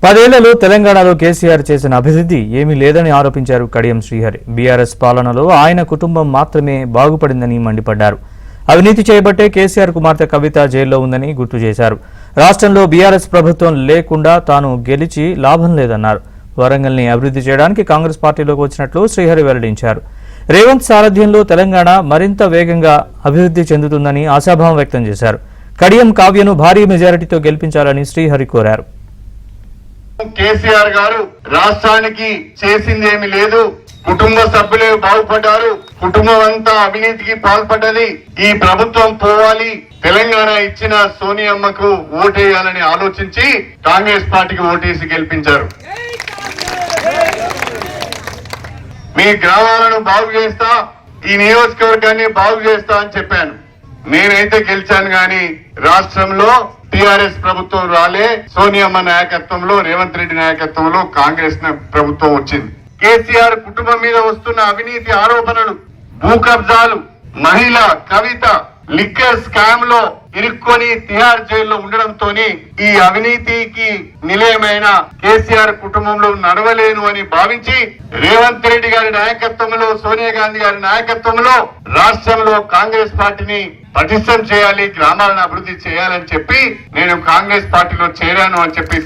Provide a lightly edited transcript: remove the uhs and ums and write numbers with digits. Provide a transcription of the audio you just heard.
10 ఏళ్లలో తెలంగాణలో కేసీఆర్ చేసిన అభివృద్ధి ఏమీ లేదని ఆరోపించారు కడియం శ్రీహరి. బీఆర్ఎస్ పాలనలో ఆయన కుటుంబం మాత్రమే బాగుపడిందని మండిపడ్డారు. అవినీతి చేయబట్టే కేసీఆర్ కుమార్తె కవిత జైల్లో ఉందని గుర్తు చేశారు. రాష్ట్రంలో బీఆర్ఎస్ ప్రభుత్వం లేకుండా తాను గెలిచి లాభం లేదన్నారు. వరంగల్ని అభివృద్ధి చేయడానికి కాంగ్రెస్ పార్టీలోకి వచ్చినట్లు శ్రీహరి వెల్లడించారు. రేవంత్ సారథ్యంలో తెలంగాణ మరింత వేగంగా అభివృద్ధి చెందుతుందని ఆశాభావం వ్యక్తం చేశారు. కడియం కావ్యను భారీ మెజారిటీతో గెలిపించాలని శ్రీహరి కోరారు. కేసీఆర్ గారు రాష్ట్రానికి చేసిందేమి లేదు, కుటుంబ సభ్యులే బాగుపడ్డారు, కుటుంబం అంతా అవినీతికి పాల్పడ్డది. ఈ ప్రభుత్వం పోవాలి, తెలంగాణ ఇచ్చిన సోనియమ్మకు ఓటేయాలని ఆలోచించి కాంగ్రెస్ పార్టీకి ఓటేసి గెలిపించారు. మీ గ్రామాలను బాగు చేస్తా, ఈ నియోజకవర్గాన్ని బాగు చేస్తా అని చెప్పాను. నేనైతే గెలిచాను గాని రాష్ట్రంలో టిఆర్ఎస్ ప్రభుత్వం రాలే. సోనియమ్మ నాయకత్వంలో, రేవంత్ రెడ్డి నాయకత్వంలో కాంగ్రెస్ ప్రభుత్వం వచ్చింది. కేసీఆర్ కుటుంబం మీద వస్తున్న అవినీతి ఆరోపణలు, భూ కబ్జాలు, మహిళ కవిత లిక్కర్ స్కామ్ లో ఇరుక్కొని తిహార్ జైల్లో ఉండడంతో ఈ అవినీతికి నిలయమైన కేసీఆర్ కుటుంబంలో నడవలేను అని భావించి రేవంత్ రెడ్డి గారి నాయకత్వంలో, సోనియా గాంధీ గారి నాయకత్వంలో రాష్ట్రంలో కాంగ్రెస్ పార్టీని పటిష్టం చేయాలి, గ్రామాలను అభివృద్ధి చేయాలని చెప్పి నేను కాంగ్రెస్ పార్టీలో చేరాను అని చెప్పి